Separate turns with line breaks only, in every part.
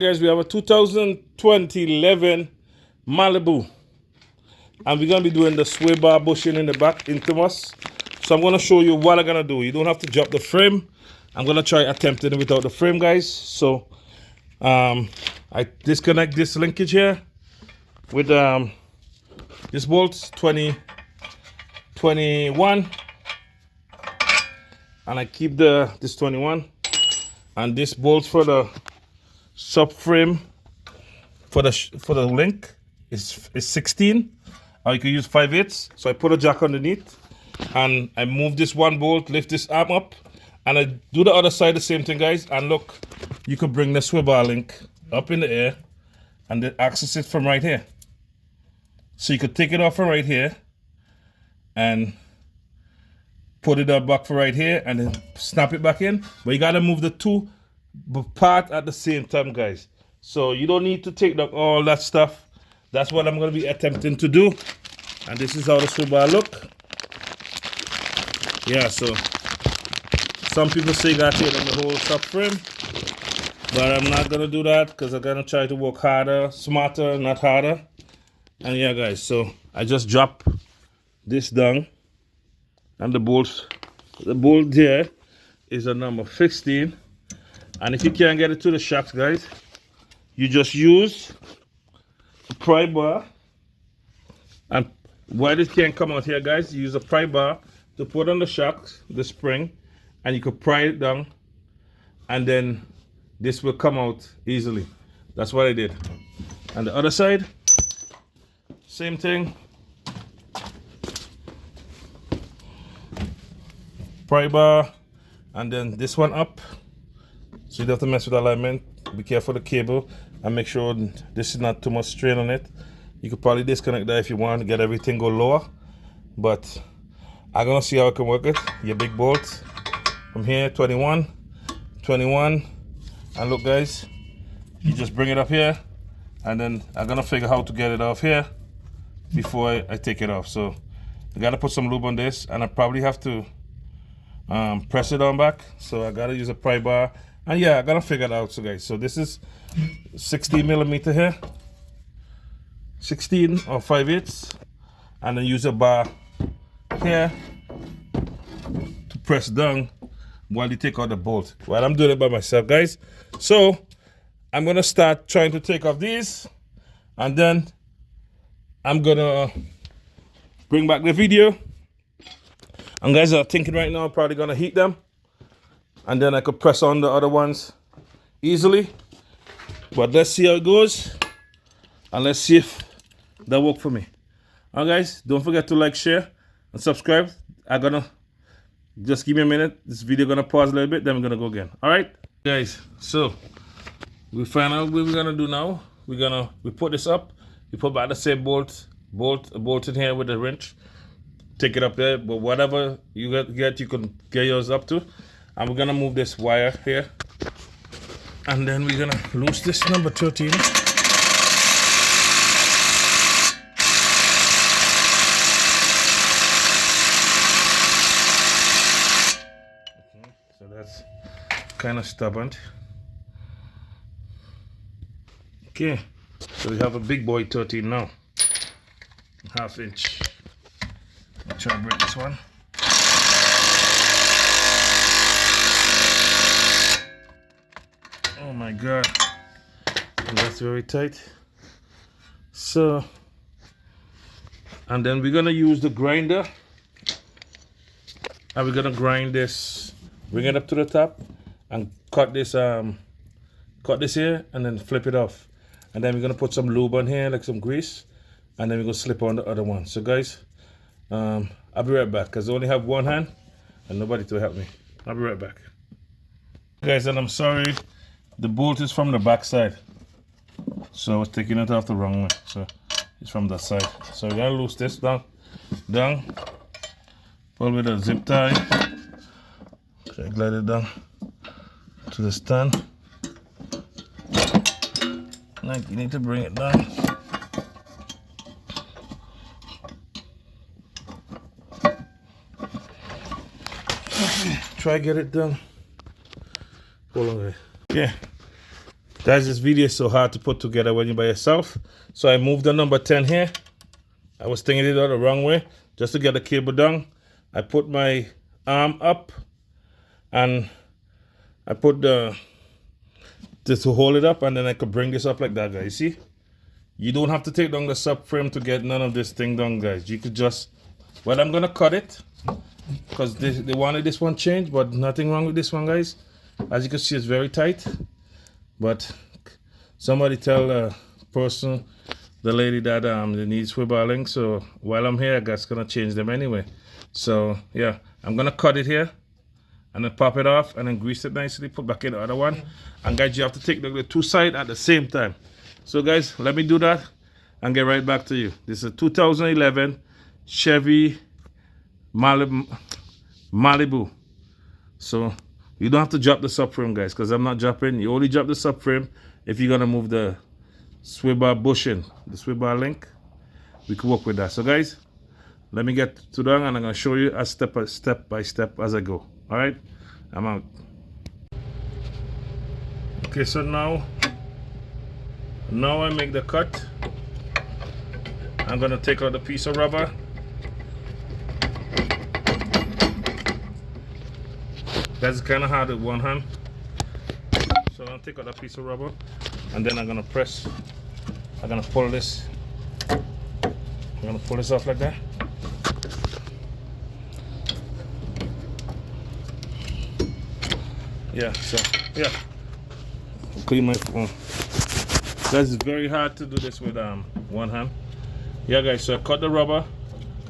Guys, we have a 2011 Malibu, and we're gonna be doing the sway bar bushing in the back into us. So I'm gonna show you what I'm gonna do. You don't have to drop the frame. I'm gonna try attempting it without the frame, guys. So I disconnect this linkage here with this bolt 2021, and I keep this 21, and this bolt for the subframe for the link is 16, or you can use 5/8. So I put a jack underneath, and I move this one bolt, lift this arm up, and I do the other side the same thing, guys. And look, you could bring the swivel link up in the air and then access it from right here. So you could take it off from right here and put it up back for right here and then snap it back in. But you gotta move the two part at the same time, guys. So you don't need to take down all that stuff. That's what I'm going to be attempting to do. And this is how the swivel look. Yeah, so some people say you gotta take down the whole subframe, but I'm not going to do that because I'm going to try to work harder, smarter, not harder. And yeah, guys, so I just drop this down, and the bolt there is a number 16. And if you can't get it to the shocks, guys, you just use a pry bar. And while this can't come out here, guys, you use a pry bar to put on the shocks, the spring, and you could pry it down, and then this will come out easily. That's what I did. And the other side, same thing. Pry bar, and then this one up. So you don't have to mess with alignment. Be careful of the cable and make sure this is not too much strain on it. You could probably disconnect that if you want to get everything go lower, but I'm gonna see how I can work it. Your big bolt from here, 21, and look, guys, you just bring it up here, and then I'm gonna figure how to get it off here before I take it off. So I gotta put some lube on this, and I probably have to press it on back. So I gotta use a pry bar. And yeah, I gotta figure it out. So guys, so this is 16 millimeter here, 16 or 5/8, and then use a bar here to press down while you take out the bolt. While I'm doing it by myself, guys. So I'm gonna start trying to take off these, and then I'm gonna bring back the video. And guys are thinking right now, I'm probably gonna heat them, and then I could press on the other ones easily. But let's see how it goes, and let's see if that work for me. All right, guys, don't forget to like, share, and subscribe. I'm gonna just give me a minute. This video gonna pause a little bit, then we're gonna go again. All right, guys. So we find out what we're gonna do now. We put this up. We put back the same bolt in here with the wrench. Take it up there, but whatever you get, you can get yours up to. And we're gonna move this wire here, and then we're gonna loose this number 13. So that's kind of stubborn. Okay, so we have a big boy 13 now, 1/2 inch. I'll try to break this one. Oh my god, and that's very tight. So, and then we're gonna use the grinder, and we're gonna grind this, bring it up to the top, and cut this here, and then flip it off. And then we're gonna put some lube on here, like some grease, and then we're gonna slip on the other one. So guys, I'll be right back because I only have one hand and nobody to help me. I'll be right back, guys. And I'm sorry, the bolt is from the back side, so I was taking it off the wrong way. So it's from that side. So we're gonna loose this down, pull with a zip tie, try to glide it down to the stand. Like, you need to bring it down. Try get it done. Hold on, guys. Yeah. Guys, this video is so hard to put together when you're by yourself. So I moved the number 10 here. I was thinking it out the wrong way just to get the cable down. I put my arm up and I put this to hold it up, and then I could bring this up like that, guys. See? You don't have to take down the subframe to get none of this thing done, guys. You could just, well, I'm gonna cut it because they wanted this one changed, but nothing wrong with this one, guys. As you can see, it's very tight. But somebody tell the person, the lady, that they need swivel links. So while I'm here, I guess gonna change them anyway. So yeah, I'm gonna cut it here and then pop it off and then grease it nicely, put back in the other one. And guys, you have to take the two sides at the same time. So guys, let me do that and get right back to you. This is a 2011 Chevy Malibu. So you don't have to drop the subframe, guys, because I'm not dropping. You only drop the subframe if you're gonna move the swivel bushing, the swivel link. We can work with that. So guys, let me get to that, and I'm gonna show you a step by step as I go. All right, I'm out. Okay, so now I make the cut. I'm gonna take out the piece of rubber. That's kind of hard with one hand. So I'm gonna take out a piece of rubber, and then I'm gonna press. I'm gonna pull this. I'm gonna pull this off like that. Yeah. So yeah. I'll clean my phone. Guys, it's very hard to do this with one hand. Yeah, guys. So I cut the rubber,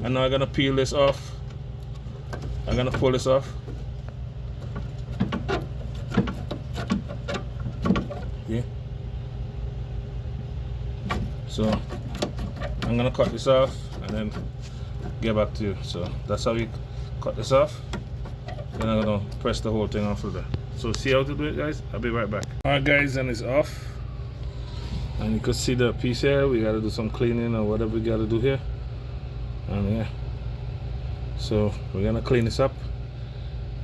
and now I'm gonna peel this off. I'm gonna pull this off. Yeah. So I'm gonna cut this off and then get back to you. So that's how you cut this off. Then I'm gonna press the whole thing off of there. So see how to do it, guys? I'll be right back. Alright guys, and it's off. And you can see the piece here. We gotta do some cleaning or whatever we gotta do here. And yeah. So we're gonna clean this up,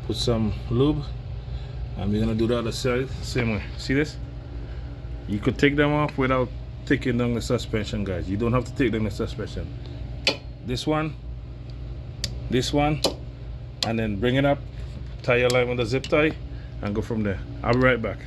put some lube, and we're gonna do the other side same way. See this? You could take them off without taking down the suspension, guys. You don't have to take down the suspension. This one, and then bring it up, tie your line with a zip tie, and go from there. I'll be right back.